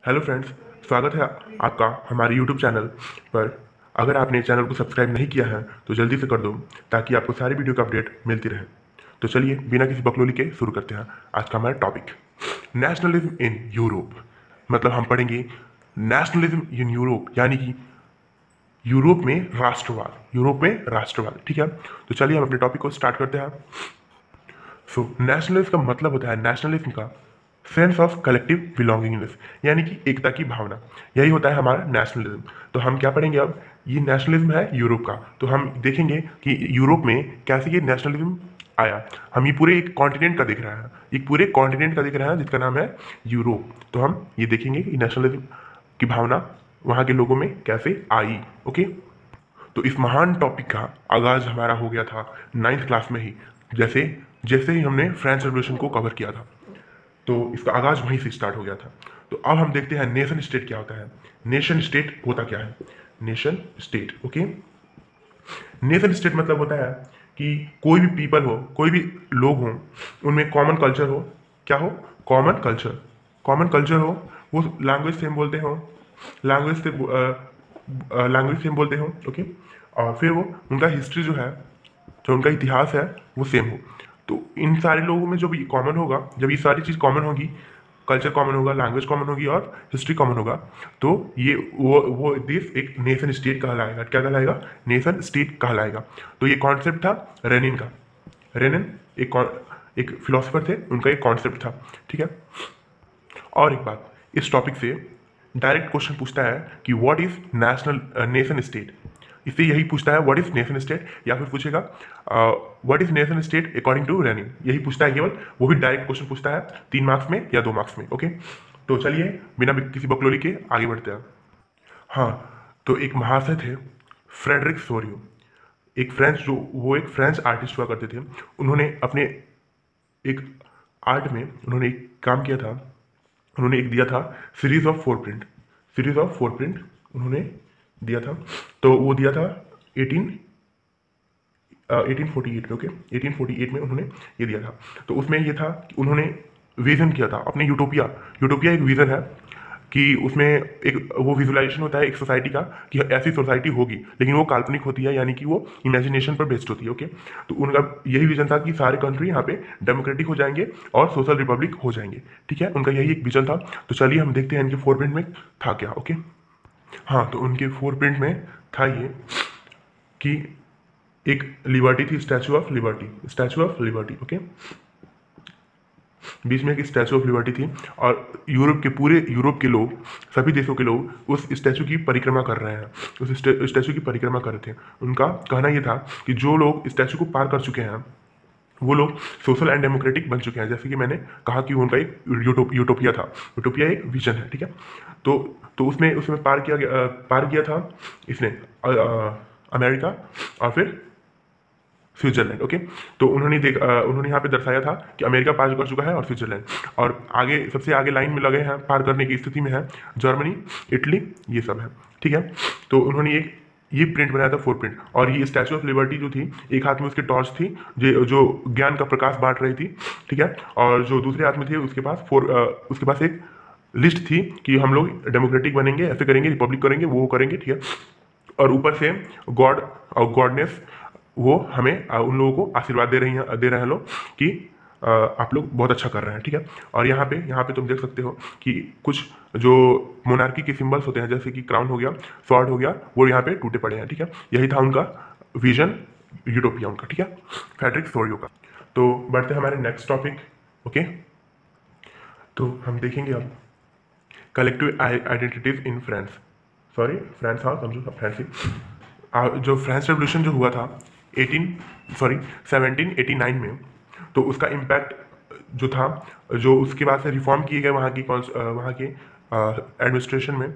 Hello friends, स्वागत है आपका हमारे यूट्यूब चैनल पर। अगर आपने चैनल को सब्सक्राइब नहीं किया है तो जल्दी से कर दो ताकि आपको सारी वीडियो का अपडेट मिलती रहे। तो चलिए बिना किसी बकलोली के शुरू करते हैं आज का हमारा टॉपिक, नेशनलिज्म इन यूरोप। मतलब हम पढ़ेंगे नेशनलिज्म इन यूरोप, यानी कि यूरोप में राष्ट्रवाद, यूरोप में राष्ट्रवाद। ठीक है, तो चलिए हम अपने टॉपिक को स्टार्ट करते हैं। सो नेशनलिज्म का मतलब होता है, नेशनलिज्म का सेंस ऑफ कलेक्टिव बिलोंगिंगनेस, यानी कि एकता की भावना। यही होता है हमारा नेशनलिज्म। तो हम क्या पढ़ेंगे अब, ये नेशनलिज्म है यूरोप का। तो हम देखेंगे कि यूरोप में कैसे ये नेशनलिज्म आया। हम ये पूरे एक कॉन्टिनेंट का देख रहे हैं, एक पूरे कॉन्टिनेंट का देख रहे हैं जिसका नाम है यूरोप। तो हम ये देखेंगे कि नेशनलिज्म की भावना वहाँ के लोगों में कैसे आई। ओके, तो इस महान टॉपिक का आगाज़ हमारा हो गया था 9th क्लास में ही। जैसे जैसे ही हमने फ्रेंच रेवोल्यूशन को कवर किया था, तो इसका आगाज़ वहीं से स्टार्ट हो गया था। तो अब हम देखते हैं नेशन स्टेट क्या होता है। नेशन स्टेट होता क्या है, nation state. Okay, nation state मतलब होता है कि कोई भी पीपल हो, कोई भी लोग हों, उनमें कॉमन कल्चर हो। क्या हो, कॉमन कल्चर। कॉमन कल्चर हो, वो लैंग्वेज सेम बोलते हो, लैंग्वेज से लैंग्वेज सेम बोलते हो। ओके, और फिर वो उनका हिस्ट्री जो है, जो उनका इतिहास है, वो सेम हो। तो इन सारे लोगों में जो भी कॉमन होगा, जब ये सारी चीज़ कॉमन होगी, कल्चर कॉमन होगा, लैंग्वेज कॉमन होगी और हिस्ट्री कॉमन होगा, तो ये वो देश एक नेशन स्टेट कहलाएगा। क्या कहलाएगा, नेशन स्टेट कहलाएगा। तो ये कॉन्सेप्ट था रेनिन का। रेनिन एक फिलोसफर थे, उनका एक कॉन्सेप्ट था। ठीक है, और एक बात, इस टॉपिक से डायरेक्ट क्वेश्चन पूछता है कि व्हाट इज नेशन स्टेट। इससे यही पूछता है व्हाट इज नेशन स्टेट, या फिर पूछेगा what is nation state according to Renan. यही पूछता है केवल, वो भी डायरेक्ट क्वेश्चन पूछता है 3 मार्क्स में या 2 मार्क्स में। ओके, तो चलिए बिना किसी बकलोली के आगे बढ़ते हैं। हाँ, तो एक महाशय थे फ्रेडरिक सोरियो, एक फ्रेंच, जो वो एक फ्रेंच आर्टिस्ट हुआ करते थे। उन्होंने अपने एक आर्ट में उन्होंने एक काम किया था। उन्होंने एक दिया था series of four print, series of four print उन्होंने दिया था। तो वो दिया था 1848 में। ओके, 1848 में उन्होंने ये दिया था। तो उसमें ये था कि उन्होंने विजन किया था अपने यूटोपिया। यूटोपिया एक विजन है कि उसमें एक वो विजुलाइजेशन होता है एक सोसाइटी का, कि ऐसी सोसाइटी होगी, लेकिन वो काल्पनिक होती है, यानी कि वो इमेजिनेशन पर बेस्ड होती है। ओके, तो उनका यही विजन था कि सारे कंट्री यहाँ पे डेमोक्रेटिक हो जाएंगे और सोशल रिपब्लिक हो जाएंगे। ठीक है, उनका यही एक विजन था। तो चलिए हम देखते हैं इनके फोर प्रिंट में था क्या। ओके, हाँ, तो उनके फोर प्रिंट में था ये कि एक लिबर्टी थी, statue of liberty, statue of liberty. Okay, बीच में एक स्टैचू ऑफ लिबर्टी थी, और यूरोप के पूरे यूरोप के लोग, सभी देशों के लोग उस स्टैचू की परिक्रमा कर रहे हैं, उस स्टैचू की परिक्रमा कर रहे थे। उनका कहना यह था कि जो लोग स्टैचू को पार कर चुके हैं, वो लोग सोशल एंड डेमोक्रेटिक बन चुके हैं। जैसे कि मैंने कहा कि उनका एक यूटोपिया था, यूटोपिया एक विजन है। ठीक है, तो उसमें उसमें पार किया था इसने अमेरिका और फिर स्विट्जरलैंड। ओके, तो उन्होंने यहाँ पे दर्शाया था कि अमेरिका पार कर चुका है और स्विट्जरलैंड, और आगे सबसे आगे लाइन में लगे हैं, पार करने की स्थिति में है जर्मनी, इटली, ये सब है। ठीक है, तो उन्होंने ये प्रिंट बनाया था, फोर प्रिंट। और ये स्टैचू ऑफ लिबर्टी जो थी, एक हाथ में उसके टॉर्च थी जो ज्ञान का प्रकाश बांट रही थी। ठीक है, और जो दूसरे हाथ में थे उसके पास एक लिस्ट थी कि हम लोग डेमोक्रेटिक बनेंगे, ऐसे करेंगे, रिपब्लिक करेंगे, वो करेंगे। ठीक है, और ऊपर से गॉड और गॉडनेस वो हमें उन लोगों को आशीर्वाद दे रहे हैं लोग कि आप लोग बहुत अच्छा कर रहे हैं। ठीक है, और यहाँ पे तुम देख सकते हो कि कुछ जो मोनार्की के सिंबल्स होते हैं, जैसे कि क्राउन हो गया, स्वॉर्ड हो गया, वो यहाँ पे टूटे पड़े हैं। ठीक है, यही था उनका विजन, यूटोपिया उनका। ठीक है, फ्रेडरिक सोरियो का। तो बढ़ते हैं हमारे नेक्स्ट टॉपिक। ओके, तो हम देखेंगे अब collective identities in France. Sorry, France, हाँ समझो फ्रांस ही। जो फ्रेंच रेवोल्यूशन जो हुआ था 1789 में, तो उसका इम्पैक्ट जो था, जो उसके बाद से रिफॉर्म किए गए वहाँ के एडमिनिस्ट्रेशन में,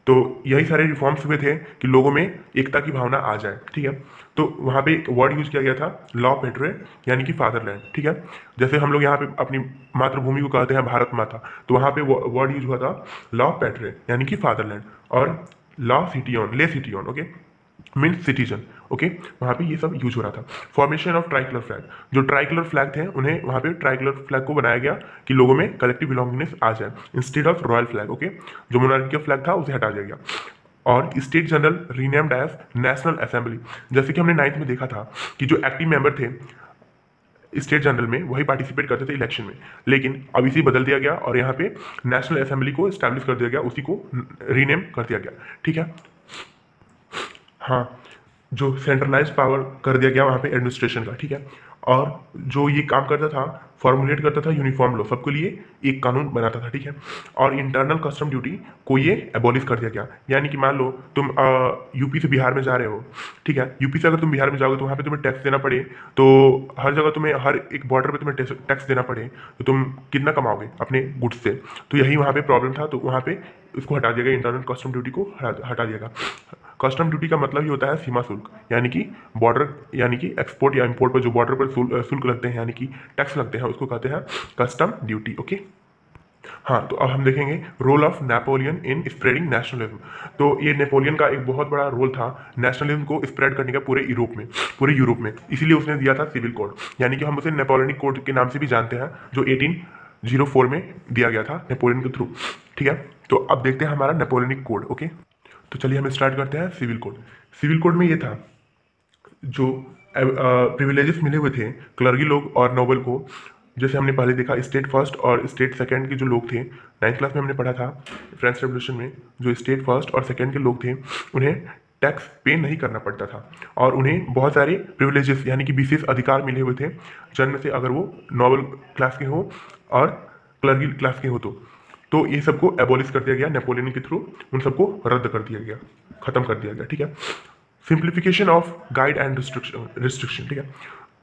तो यही सारे रिफॉर्म्स हुए थे कि लोगों में एकता की भावना आ जाए। ठीक है, तो वहाँ पे एक वर्ड यूज किया गया था, लॉ पेट्रे, यानी कि फादरलैंड। ठीक है, जैसे हम लोग यहाँ पे अपनी मातृभूमि को कहते हैं भारत माता, तो वहाँ पे वर्ड यूज हुआ था लॉ पेट्रे, यानी कि फादरलैंड, और लॉ सिटी ऑन, ले city on. Okay, means citizen. Okay, वहाँ पे ये सब यूज हो रहा था। फॉर्मेशन ऑफ ट्राइकलर फ्लैग, जो ट्राइकलर फ्लैग थे उन्हें वहाँ पे ट्राइकलर फ्लैग को बनाया गया कि लोगों में कलेक्टिव बिलोंगिंगनेस आ जाए instead of royal flag. Okay, जो मोनार्की का फ्लैग था उसे हटा दिया गया। और state general renamed as national assembly, जैसे कि हमने 9th में देखा था कि जो एक्टिव मेंबर थे स्टेट जनरल में वही पार्टिसिपेट करते थे इलेक्शन में, लेकिन अब इसी बदल दिया गया और यहाँ पे नेशनल असेंबली को स्टैब्लिश कर दिया गया, उसी को रीनेम कर दिया गया। ठीक है, हाँ, जो सेंट्रलाइज पावर कर दिया गया वहाँ पे एडमिनिस्ट्रेशन का। ठीक है, और जो ये काम करता था, फॉर्मुलेट करता था यूनिफॉर्म लॉ, सबके लिए एक कानून बनाता था। ठीक है, और इंटरनल कस्टम ड्यूटी को ये एबॉलिश कर दिया गया। यानी कि मान लो तुम यूपी से बिहार में जा रहे हो, ठीक है, यूपी से अगर तुम बिहार में जाओगे तो वहाँ पे तुम्हें टैक्स देना पड़े, तो हर जगह तुम्हें हर एक बॉर्डर पे तुम्हें टैक्स देना पड़े, तो तुम कितना कमाओगे अपने गुड्स से। तो यही वहाँ पे प्रॉब्लम था, तो वहाँ पे इसको हटा दिया गया, इंटरनल कस्टम ड्यूटी को हटा दिया गया। कस्टम ड्यूटी का मतलब ही होता है सीमा शुल्क, यानी कि बॉर्डर, यानी कि एक्सपोर्ट या इंपोर्ट पर जो बॉर्डर पर शुल्क लगते हैं, यानी कि टैक्स लगते हैं, उसको कहते हैं कस्टम ड्यूटी। ओके, हाँ, तो अब हम देखेंगे role of Napoleon in spreading nationalism. तो ये नेपोलियन का एक बहुत बड़ा रोल था नेशनलिज्म को स्प्रेड करने का पूरे यूरोप में, इसीलिए उसने दिया था सिविल कोड, यानी कि हम उसे नेपोलियनिक कोड के नाम से भी जानते हैं, जो 1804 में दिया गया था नेपोलियन के थ्रू। ठीक है, तो अब देखते हैं हमारा नेपोलियनिक कोड। ओके, तो चलिए हम स्टार्ट करते हैं सिविल कोड। सिविल कोड में ये था, जो प्रिविलेजेस मिले हुए थे क्लर्गी लोग और नोबल को, जैसे हमने पहले देखा स्टेट फर्स्ट और स्टेट सेकंड के जो लोग थे, 9th क्लास में हमने पढ़ा था फ्रेंच रेवोल्यूशन में, जो स्टेट फर्स्ट और सेकंड के लोग थे उन्हें टैक्स पे नहीं करना पड़ता था, और उन्हें बहुत सारे प्रिविलेजेस यानी कि विशेष अधिकार मिले हुए थे जन्म से, अगर वो नोबल क्लास के हो और क्लर्गी क्लास के हो तो ये सबको एबॉलिश कर दिया गया नेपोलियन के थ्रू, उन सबको रद्द कर दिया गया, खत्म कर दिया गया। ठीक है, simplification of guide and restriction. ठीक है,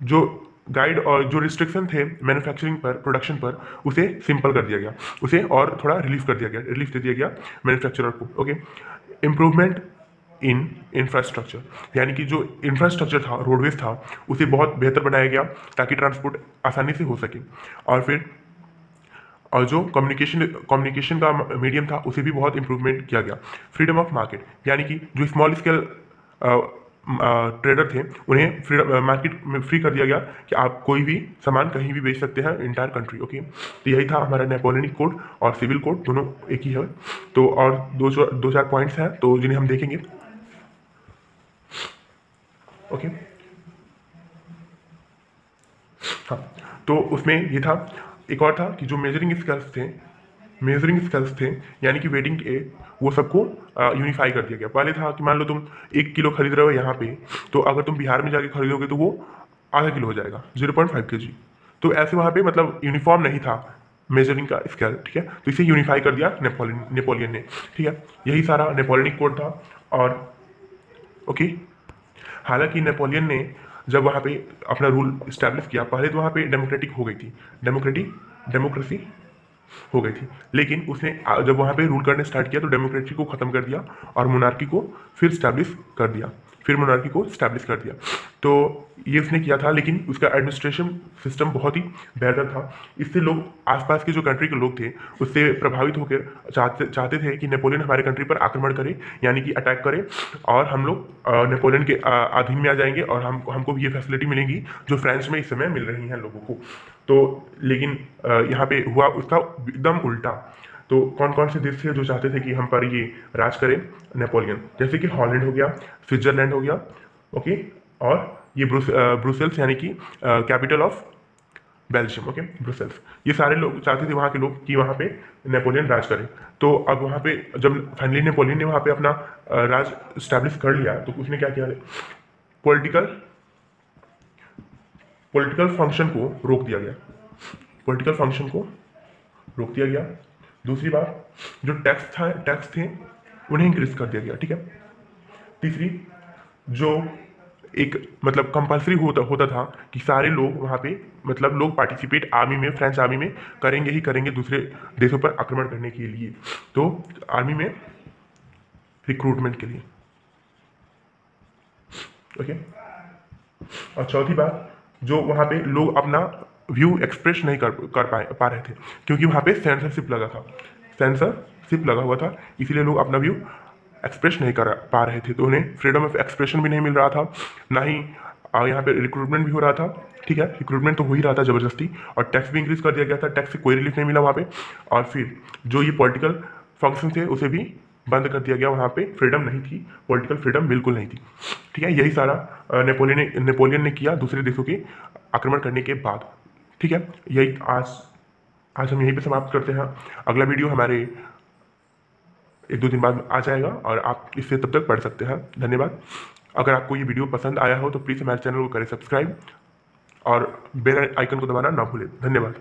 जो गाइड और जो रिस्ट्रिक्शन थे मैन्युफैक्चरिंग पर, प्रोडक्शन पर, उसे सिंपल कर दिया गया, उसे और थोड़ा रिलीफ कर दिया गया, रिलीफ दे दिया गया मैन्युफैक्चरर को। ओके, इम्प्रूवमेंट इन इंफ्रास्ट्रक्चर, यानी कि जो इंफ्रास्ट्रक्चर था, रोडवेज था, उसे बहुत बेहतर बनाया गया ताकि ट्रांसपोर्ट आसानी से हो सके। और जो कम्युनिकेशन का मीडियम था उसे भी बहुत इंप्रूवमेंट किया गया। फ्रीडम ऑफ मार्केट, यानी कि जो स्मॉल स्केल ट्रेडर थे उन्हें फ्रीडम मार्केट में फ्री कर दिया गया कि आप कोई भी सामान कहीं भी बेच सकते हैं इंटायर कंट्री। ओके, तो यही था हमारा नेपोलियनिक कोड और सिविल कोड, दोनों एक ही है। तो और दो चार पॉइंट्स हैं तो जिन्हें हम देखेंगे। ओके, हाँ, तो उसमें ये था, एक और था कि जो मेजरिंग स्केल्स थे यानी कि वेटिंग के, वो सबको यूनिफाई कर दिया गया। पहले था कि मान लो तुम 1 किलो खरीद रहे हो यहाँ पे, तो अगर तुम बिहार में जाके खरीदोगे तो वो आधा किलो हो जाएगा, 0.5 kg। तो ऐसे वहाँ पे मतलब यूनिफॉर्म नहीं था मेजरिंग का स्केल। ठीक है, तो इसे यूनिफाई कर दिया नेपोलियन ने। ठीक है, यही सारा नेपोलियनिक कोड था। और ओके, हालांकि नेपोलियन ने जब वहाँ पे अपना रूल इस्टेब्लिश किया, पहले तो वहाँ पे डेमोक्रेटिक हो गई थी, डेमोक्रेसी हो गई थी, लेकिन उसने जब वहाँ पे रूल करने स्टार्ट किया तो डेमोक्रेसी को ख़त्म कर दिया और मोनार्की को फिर स्टैब्लिश कर दिया, तो ये उसने किया था। लेकिन उसका एडमिनिस्ट्रेशन सिस्टम बहुत ही बेहतर था, इससे लोग, आसपास के जो कंट्री के लोग थे उससे प्रभावित होकर चाहते थे कि नेपोलियन हमारे कंट्री पर आक्रमण करे, यानी कि अटैक करे, और हम लोग नेपोलियन के अधीन में आ जाएंगे और हमको भी ये फैसिलिटी मिलेंगी जो फ्रांस में इस समय मिल रही हैं लोगों को। तो लेकिन यहाँ पे हुआ उसका एकदम उल्टा। तो कौन कौन से देश थे जो चाहते थे कि हम पर ये राज करे नेपोलियन, जैसे कि हॉलैंड हो गया, स्विट्जरलैंड हो गया, ओके, और ये ब्रुसेल्स यानी कि capital of Belgium. Okay, Brussels, ये सारे लोग चाहते थे वहाँ के लोग कि वहाँ पे नेपोलियन राज करे। तो अब वहाँ पे जब फाइनली नेपोलियन ने वहाँ पे अपना राज स्टैब्लिश कर लिया तो उसने क्या किया, पॉलिटिकल फंक्शन को रोक दिया गया। दूसरी बात, जो टैक्स थे उन्हें इंक्रीज कर दिया गया। ठीक है, तीसरी, जो एक मतलब कंपलसरी होता था कि सारे लोग वहाँ पे मतलब लोग पार्टिसिपेट आर्मी में, फ्रेंच आर्मी में करेंगे दूसरे देशों पर आक्रमण करने के लिए, तो आर्मी में रिक्रूटमेंट के लिए। ओके, और चौथी बात, जो वहाँ पे लोग अपना व्यू एक्सप्रेस नहीं कर पा रहे थे, क्योंकि वहाँ पे सेंसरशिप लगा हुआ था, इसीलिए लोग अपना व्यू एक्सप्रेस नहीं कर पा रहे थे, तो उन्हें फ्रीडम ऑफ एक्सप्रेशन भी नहीं मिल रहा था, ना ही यहाँ पे रिक्रूटमेंट भी हो रहा था। ठीक है, रिक्रूटमेंट तो हो ही रहा था ज़बरदस्ती, और टैक्स भी इंक्रीज़ कर दिया गया था, टैक्स से कोई रिलीफ नहीं मिला वहाँ पे। और फिर जो ये पॉलिटिकल फंक्शन थे उसे भी बंद कर दिया गया, वहाँ पे फ्रीडम नहीं थी, पॉलिटिकल फ्रीडम बिल्कुल नहीं थी। ठीक है, यही सारा नेपोलियन ने किया दूसरे देशों के आक्रमण करने के बाद। ठीक है, यही आज हम यहीं पे समाप्त करते हैं। अगला वीडियो हमारे 1-2 दिन बाद आ जाएगा और आप इससे तब तक पढ़ सकते हैं। धन्यवाद। अगर आपको ये वीडियो पसंद आया हो तो प्लीज़ हमारे चैनल को करें सब्सक्राइब और बेल आइकन को दबाना ना भूलें। धन्यवाद।